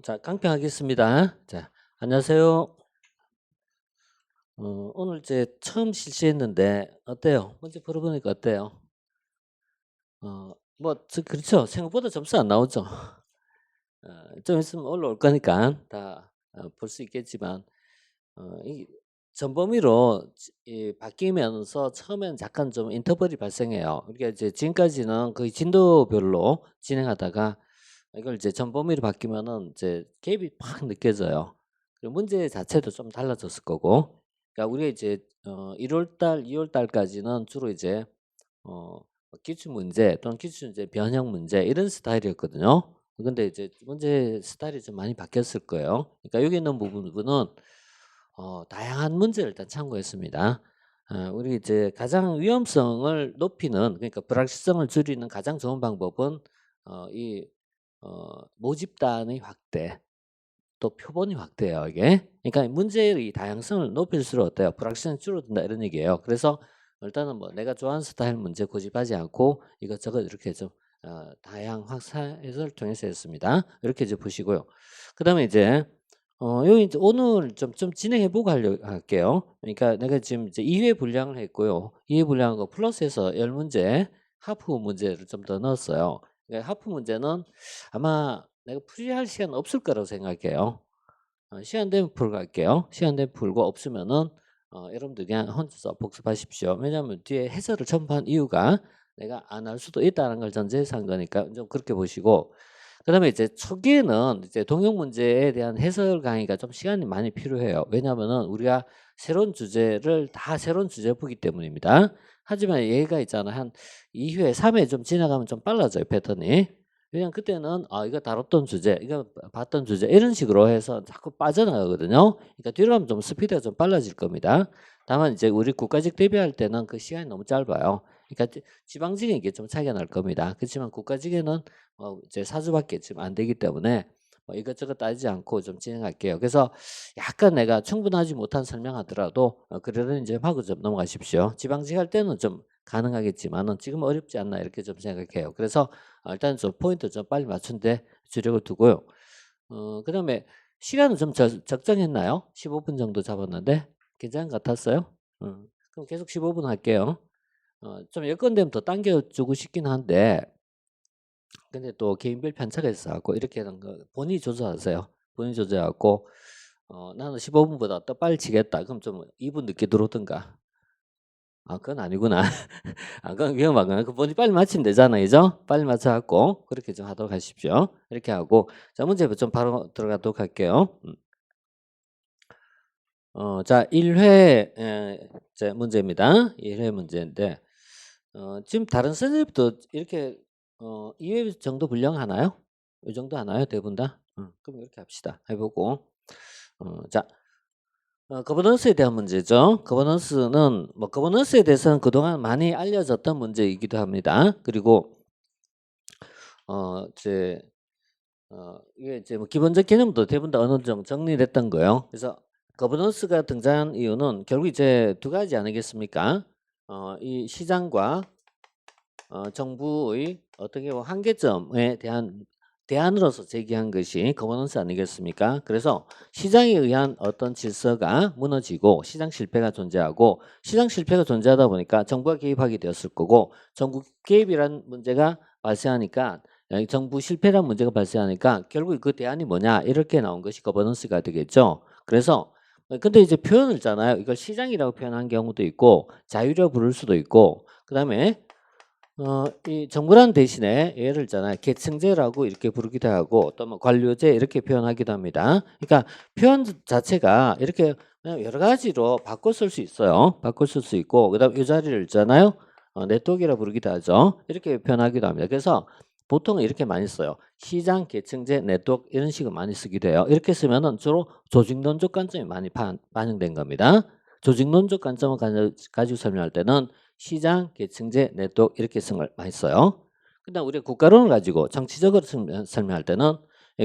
자, 강평하겠습니다. 자, 안녕하세요. 오늘 이제 처음 실시했는데 어때요? 문제 풀어보니까 어때요? 그렇죠. 생각보다 점수 안 나오죠. 좀 있으면 올라올 거니까 다 볼 수 있겠지만, 이 전범위로 바뀌면서 처음에는 약간 좀 인터벌이 발생해요. 그러니까 이제 지금까지는 거의 진도별로 진행하다가 이걸 이제 전범위로 바뀌면은 이제 갭이 팍 느껴져요. 그리고 문제 자체도 좀 달라졌을 거고. 그러니까 우리가 이제 1월 달, 2월 달까지는 주로 이제 어 기출 문제 또는 기출 문제 변형 문제 이런 스타일이었거든요. 근데 이제 문제 스타일이 좀 많이 바뀌었을 거예요. 그러니까 여기 있는 부분은 다양한 문제를 일단 참고했습니다. 우리 이제 가장 위험성을 높이는, 그러니까 불확실성을 줄이는 가장 좋은 방법은 이 모집단의 확대, 또 표본의 확대예요, 이게. 그러니까 문제의 다양성을 높일수록 어때요? 불확실성이 줄어든다 이런 얘기예요. 그래서 일단은 뭐 내가 좋아하는 스타일 문제 고집하지 않고 이것저것 이렇게 좀 다양 확산해서를 통해서 했습니다. 이렇게 이제 보시고요. 그다음에 이제 여기 이제 오늘 좀 진행해 보고 할게요. 그러니까 내가 지금 이제 2회 분량을 했고요. 2회 분량한 거 플러스해서 10문제 하프 문제를 좀 더 넣었어요. 그러니까 하프 문제는 아마 내가 풀이할 시간 없을 거라고 생각해요. 시간 되면 풀고 갈게요. 시간 되면 풀고, 없으면은 여러분들 그냥 혼자서 복습하십시오. 왜냐하면 뒤에 해설을 첨부한 이유가 내가 안 할 수도 있다는 걸 전제해서 한 거니까 좀 그렇게 보시고, 그다음에 이제 초기에는 이제 동영 문제에 대한 해설 강의가 좀 시간이 많이 필요해요. 왜냐하면은 우리가 새로운 주제를 다 새로운 주제 보기 때문입니다. 하지만 얘가 있잖아, 한 2회, 3회 좀 지나가면 좀 빨라져요, 패턴이. 왜냐면 그때는 이거 다뤘던 주제, 이거 봤던 주제 이런 식으로 해서 자꾸 빠져나가거든요. 그러니까 뒤로 가면 좀 스피드가 좀 빨라질 겁니다. 다만 이제 우리 국가직 대비할 때는 그 시간이 너무 짧아요. 그러니까 지방직은 이게 좀 차이가 날 겁니다. 그렇지만 국가직에는 이제 4주밖에 지금 안 되기 때문에 이것저것 따지지 않고 좀 진행할게요. 그래서 약간 내가 충분하지 못한 설명하더라도 그러려니 이제 하고 좀 넘어가십시오. 지방직 할 때는 좀 가능하겠지만은 지금 어렵지 않나 이렇게 좀 생각해요. 그래서 일단 좀 포인트 좀 빨리 맞춘데 주력을 두고요. 그다음에 시간은 좀 적정했나요? 15분 정도 잡았는데 괜찮은 것 같았어요? 그럼 계속 15분 할게요. 좀 여건되면 더 당겨주고 싶긴 한데, 근데 또 개인별 편차가 있어갖고 이렇게 하는 거 본인이 조절하세요. 본인이 조절하고 나는 15분보다 더 빨리 치겠다. 그럼 좀 2분 늦게 들어오든가. 그건 아니구나. 그건 위험하구나. 그 본인 빨리 맞히면 되잖아, 그죠? 빨리 맞춰갖고 그렇게 좀 하도록 하십시오. 이렇게 하고, 자, 문제 좀 바로 들어가도록 할게요. 자, 1회 제 문제입니다. 1회 문제인데 지금 다른 선생님도 이렇게 2회 정도 분량하나요? 이 정도 하나요? 대부분 다? 그럼 이렇게 합시다. 해보고. 자, 거버넌스에 대한 문제죠. 거버넌스는 거버넌스에 대해서는 그동안 많이 알려졌던 문제이기도 합니다. 그리고 이제 이게 이제 기본적 개념도 대부분 다 어느 정도 정리됐던 거예요. 그래서 거버넌스가 등장한 이유는 결국 이제 두 가지 아니겠습니까? 이 시장과 정부의 어떻게 보면 한계점에 대한 대안으로서 제기한 것이 거버넌스 아니겠습니까? 그래서 시장에 의한 어떤 질서가 무너지고 시장 실패가 존재하고, 시장 실패가 존재하다 보니까 정부가 개입하게 되었을 거고, 정부 개입이란 문제가 발생하니까 정부 실패란 문제가 발생하니까 결국 그 대안이 뭐냐 이렇게 나온 것이 거버넌스가 되겠죠. 그래서 근데 이제 표현을 있잖아요. 이걸 시장이라고 표현한 경우도 있고 자유라고 부를 수도 있고, 그다음에 이 정부라는 대신에 예를 있잖아요. 계층제라고 이렇게 부르기도 하고 또 뭐 관료제 이렇게 표현하기도 합니다. 그러니까 표현 자체가 이렇게 그냥 여러 가지로 바꿔 쓸 수 있어요. 바꿔 쓸 수 있고, 그다음 이 자리를 있잖아요. 네트워크라 부르기도 하죠. 이렇게 표현하기도 합니다. 그래서 보통 이렇게 많이 써요. 시장, 계층제, 네트워크 이런 식으로 많이 쓰기도 해요. 이렇게 쓰면은 주로 조직론적 관점이 많이 반영된 겁니다. 조직론적 관점을 가지고 설명할 때는 시장, 계층제, 네트워크 이렇게 쓴 걸 많이 써요. 그다음 우리가 국가론을 가지고 정치적으로 설명할 때는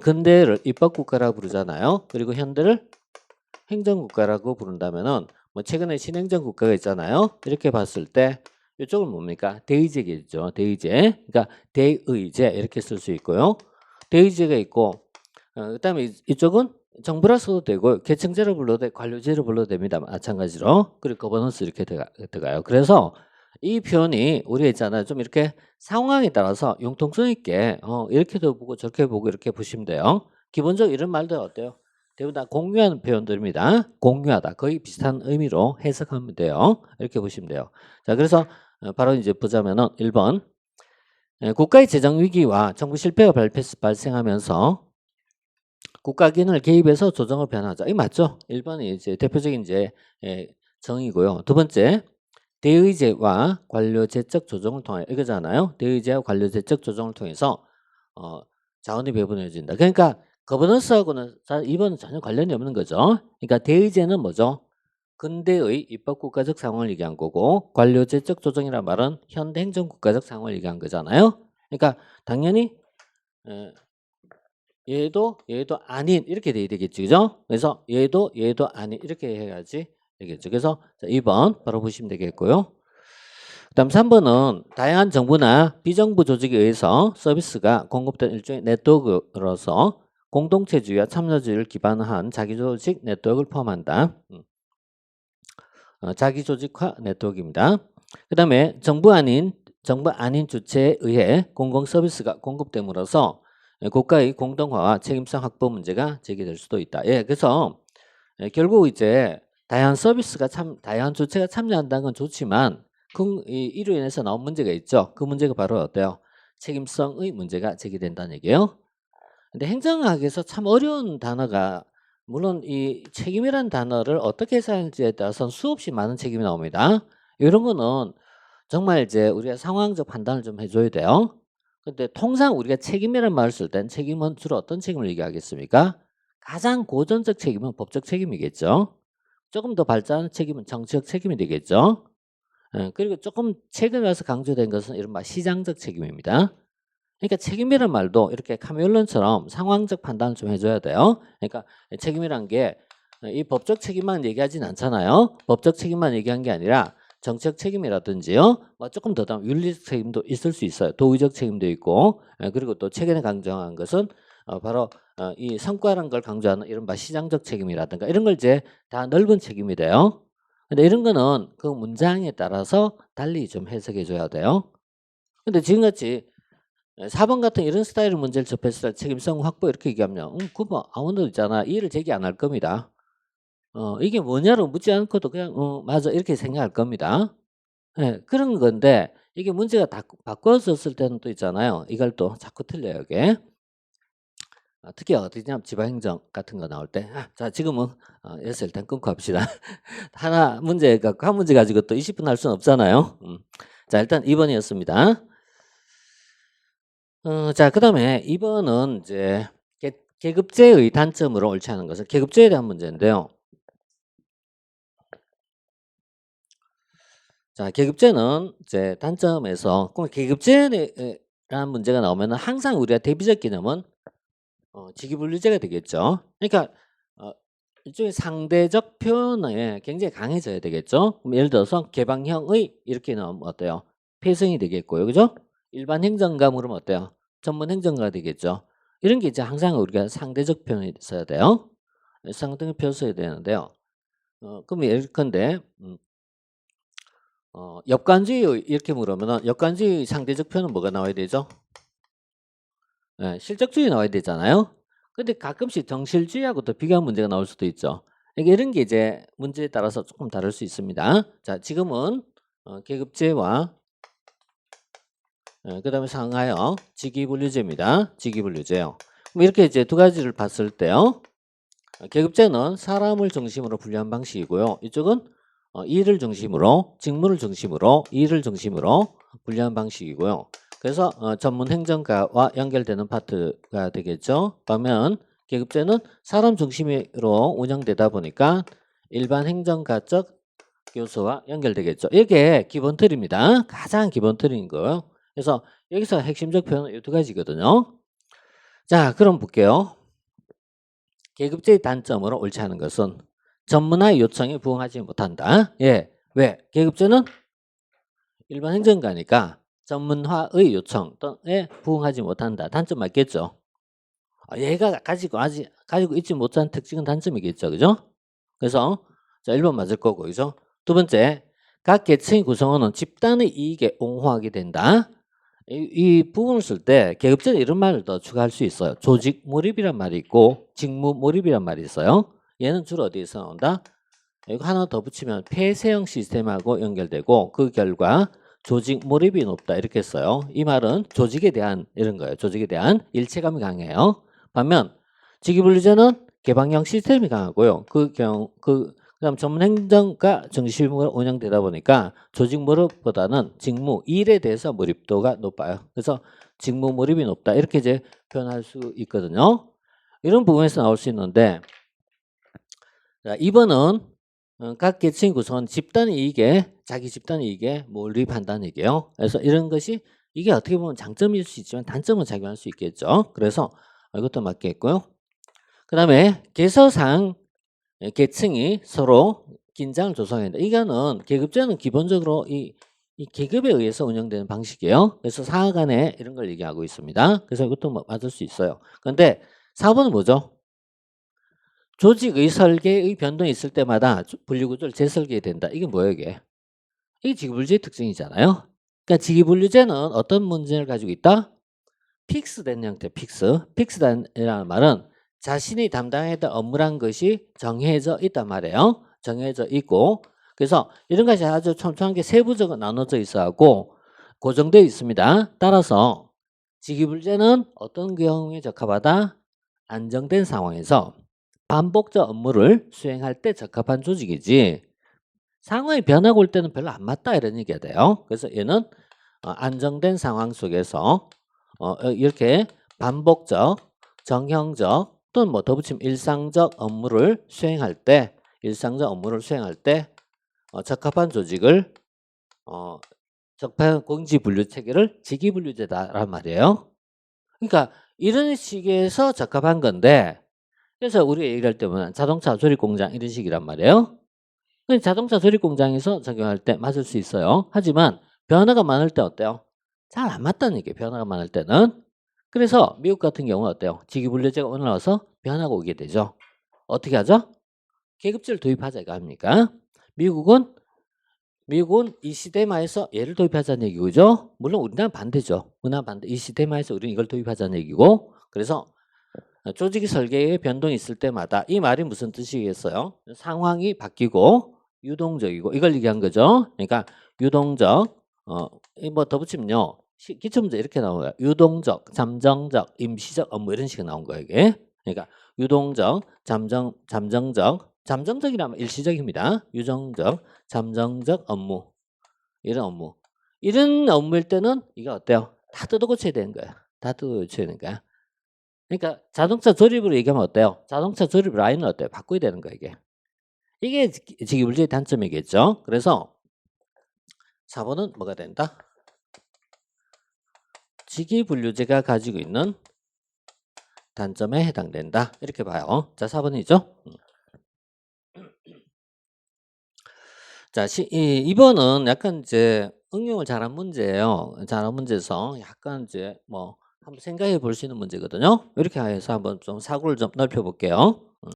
근대를 입법국가라고 부르잖아요. 그리고 현대를 행정국가라고 부른다면은 최근에 신행정 국가가 있잖아요. 이렇게 봤을 때 이쪽은 뭡니까? 대의제겠죠. 대의제. 그러니까 대의제 이렇게 쓸 수 있고요. 대의제가 있고 그다음에 이쪽은 정부라 써도 되고 계층제로 불러도 되고 관료제로 불러도 됩니다. 마찬가지로. 그리고 거버넌스 이렇게 들어가요. 그래서 이 표현이 우리가 있잖아요. 좀 이렇게 상황에 따라서 융통성 있게 이렇게도 보고 저렇게 보고 이렇게 보시면 돼요. 기본적으로 이런 말들 어때요? 대부분 다 공유하는 표현들입니다. 공유하다. 거의 비슷한 의미로 해석하면 돼요. 이렇게 보시면 돼요. 자, 그래서 바로 이제 보자면은 1번. 국가의 재정 위기와 정부 실패가 발생하면서 국가 기능을 개입해서 조정을 변화하자. 이 맞죠? 1번이 이제 대표적인 이제 정의고요. 두 번째, 대의제와 관료제적 조정을 통해 이거잖아요. 대의제와 관료제적 조정을 통해서 자원이 배분해진다. 그러니까 거버넌스하고는 2번은 전혀 관련이 없는 거죠. 그러니까 대의제는 뭐죠? 근대의 입법국가적 상황을 얘기한 거고 관료제적 조정이란 말은 현대 행정국가적 상황을 얘기한 거잖아요. 그러니까 당연히 얘도 아닌 이렇게 돼야 되겠죠. 그죠? 그래서 얘도 아닌 이렇게 해야지 되겠죠. 그래서 2번 바로 보시면 되겠고요. 그다음 3번은 다양한 정부나 비정부 조직에 의해서 서비스가 공급된 일종의 네트워크로서 공동체주의와 참여주의를 기반한 자기조직 네트워크를 포함한다. 자기조직화 네트워크입니다. 그 다음에 정부 아닌 주체에 의해 공공 서비스가 공급됨으로써 국가의 공동화와 책임성 확보 문제가 제기될 수도 있다. 예, 그래서 결국 이제 다양한 주체가 참여한다는 건 좋지만 이로 인해서 나온 문제가 있죠. 그 문제가 바로 어때요? 책임성의 문제가 제기된다는 얘기예요. 근데 행정학에서 참 어려운 단어가 물론 이 책임이라는 단어를 어떻게 사용할지에 따라서 수없이 많은 책임이 나옵니다. 이런 거는 정말 이제 우리가 상황적 판단을 좀 해줘야 돼요. 근데 통상 우리가 책임이라는 말을 쓸 땐 책임은 주로 어떤 책임을 얘기하겠습니까? 가장 고전적 책임은 법적 책임이겠죠. 조금 더 발전한 책임은 정치적 책임이 되겠죠. 그리고 조금 최근에 와서 강조된 것은 이른바 시장적 책임입니다. 그러니까 책임이란 말도 이렇게 카멜론처럼 상황적 판단을 좀 해줘야 돼요. 그러니까 책임이란 게 이 법적 책임만 얘기하진 않잖아요. 법적 책임만 얘기한 게 아니라 정책 책임이라든지요. 뭐 조금 더 다음 윤리적 책임도 있을 수 있어요. 도의적 책임도 있고 그리고 또 최근에 강조한 것은 바로 이 성과란 걸 강조하는 이른바 시장적 책임이라든가 이런 걸 이제 다 넓은 책임이 돼요. 근데 이런 거는 그 문장에 따라서 달리 좀 해석해 줘야 돼요. 근데 지금같이 4번 같은 이런 스타일의 문제를 접했을 때 책임성 확보 이렇게 얘기하면 그거 아무도 있잖아. 이의를 제기 안 할 겁니다. 이게 뭐냐로 묻지 않고도 그냥 맞아 이렇게 생각할 겁니다. 예, 그런 건데 이게 문제가 다 바꿔졌을 때는 또 있잖아요. 이걸 또 자꾸 틀려요, 이게. 특히 어디냐 지방행정 같은 거 나올 때. 자, 지금은 여기서 일단 끊고 합시다. 하나 문제 갖고 한 문제 가지고 또 20분 할 수는 없잖아요. 자, 일단 2번이었습니다. 자, 그다음에 2번은 이제 계급제의 단점으로 옳지 않은 것은 계급제에 대한 문제인데요. 자, 계급제는 이제 단점에서 계급제라는 문제가 나오면은 항상 우리가 대비적 개념은 직위분리제가 되겠죠. 그러니까 일종의 상대적 표현에 굉장히 강해져야 되겠죠. 그럼 예를 들어서 개방형의 이렇게 나오면 어때요? 폐성이 되겠고요, 그죠? 일반 행정가 그러면 어때요? 전문 행정가가 되겠죠. 이런 게 이제 항상 우리가 상대적 표현이 써야 돼요. 상대적 표현 써야 되는데요. 그럼 예컨대 역관주의 이렇게 물으면은 역관주의 상대적 표현은 뭐가 나와야 되죠? 실적주의 나와야 되잖아요. 근데 가끔씩 정실주의하고 또 비교한 문제가 나올 수도 있죠. 이런 게 이제 문제에 따라서 조금 다를 수 있습니다. 자, 지금은 계급제와 그다음에 상하여 직위분류제입니다. 직위분류제요. 그럼 이렇게 이제 두 가지를 봤을 때요. 계급제는 사람을 중심으로 분류한 방식이고요. 이쪽은 일을 중심으로, 직무를 중심으로, 일을 중심으로 분류한 방식이고요. 그래서 전문 행정가와 연결되는 파트가 되겠죠. 그러면 계급제는 사람 중심으로 운영되다 보니까 일반 행정가적 요소와 연결되겠죠. 이게 기본 틀입니다. 가장 기본 틀인 거예요. 그래서 여기서 핵심적 표현은 이 두 가지거든요. 자, 그럼 볼게요. 계급제의 단점으로 옳지 않은 것은 전문화의 요청에 부응하지 못한다. 예, 왜? 계급제는 일반 행정가니까 전문화의 요청에 부응하지 못한다. 단점 맞겠죠? 얘가 가지고 있지 못한 특징은 단점이겠죠. 그죠? 그래서 자 1번 맞을 거고. 그죠? 두 번째, 각 계층의 구성원은 집단의 이익에 옹호하게 된다. 이 부분을 쓸 때 계급제는 이런 말을 더 추가할 수 있어요. 조직 몰입이란 말이 있고 직무 몰입이란 말이 있어요. 얘는 주로 어디에서 나온다? 이거 하나 더 붙이면 폐쇄형 시스템하고 연결되고 그 결과 조직 몰입이 높다 이렇게 써요. 이 말은 조직에 대한 이런 거예요. 조직에 대한 일체감이 강해요. 반면 직위분리제는 개방형 시스템이 강하고요. 그다음 전문 행정과 중심으로 운영되다 보니까 조직 몰입보다는 직무 일에 대해서 몰입도가 높아요. 그래서 직무 몰입이 높다 이렇게 이제 표현할 수 있거든요. 이런 부분에서 나올 수 있는데 자, 2번은 각 계층 구성원 집단 이익에 자기 집단 이익에 몰입한다는 얘기예요. 그래서 이런 것이 이게 어떻게 보면 장점일 수 있지만 단점은 작용할 수 있겠죠. 그래서 이것도 맞겠고요. 그 다음에 계서상 계층이 서로 긴장을 조성해야 된다. 이거는 계급제는 기본적으로 이 계급에 의해서 운영되는 방식이에요. 그래서 상하 간에 이런 걸 얘기하고 있습니다. 그래서 이것도 맞을 수 있어요. 그런데 4번은 뭐죠? 조직의 설계의 변동이 있을 때마다 분류구조를 재설계해야 된다. 이게 뭐예요 이게? 이게 직위분리제의 특징이잖아요. 그러니까 직위분리제는 어떤 문제를 가지고 있다? 픽스된 형태, 픽스된이라는 말은 자신이 담당해야 될 업무란 것이 정해져 있단 말이에요. 정해져 있고 그래서 이런 것이 아주 촘촘하게 세부적으로 나눠져 있어갖고 고정되어 있습니다. 따라서 직위분리제는 어떤 경우에 적합하다? 안정된 상황에서 반복적 업무를 수행할 때 적합한 조직이지 상황이 변하고 올 때는 별로 안 맞다 이런 얘기가 돼요. 그래서 얘는 안정된 상황 속에서 이렇게 반복적, 정형적 또는 뭐 더 붙이면 일상적 업무를 수행할 때 적합한 조직을 적합한 공지분류 체계를 직위분류제다란 말이에요. 그러니까 이런 식에서 적합한 건데 그래서 우리가 얘기할 때는 자동차 조립 공장 이런 식이란 말이에요. 자동차 조립 공장에서 적용할 때 맞을 수 있어요. 하지만 변화가 많을 때 어때요? 잘 안 맞다는 얘기예요. 변화가 많을 때는. 그래서 미국 같은 경우는 어때요? 직위분류제가 올라와서 변화가 오게 되죠. 어떻게 하죠? 계급제를 도입하자 이거 아닙니까? 미국은 이 시대마에서 얘를 도입하자는 얘기죠. 물론 우리나라는 반대죠. 우리나라 반대. 이 시대마에서 우리는 이걸 도입하자는 얘기고 그래서 조직 설계에 변동이 있을 때마다 이 말이 무슨 뜻이겠어요? 상황이 바뀌고 유동적이고 이걸 얘기한 거죠. 그러니까 유동적 뭐 더 붙이면요. 기출문제 이렇게 나와요. 유동적, 잠정적, 임시적 업무 이런 식으로 나온 거예요. 이게. 그러니까 유동적, 잠정적이라면 일시적입니다. 유동적, 잠정적 업무 이런 업무 이런 업무일 때는 이거 어때요? 다 뜯어 고쳐야 되는 거야. 다 뜯어 고쳐야 되는 거야. 그러니까 자동차 조립으로 얘기하면 어때요? 자동차 조립 라인은 어때요? 바꿔야 되는 거야 이게. 이게 직위분리의 단점이겠죠. 그래서 4번은 뭐가 된다? 직위분류제가 가지고 있는 단점에 해당된다. 이렇게 봐요. 자 4번이죠. 자 2번은 약간 이제 응용을 잘한 문제예요. 잘한 문제에서 약간 이제 뭐 한번 생각해 볼 수 있는 문제거든요. 이렇게 해서 한번 좀 사고를 좀 넓혀 볼게요.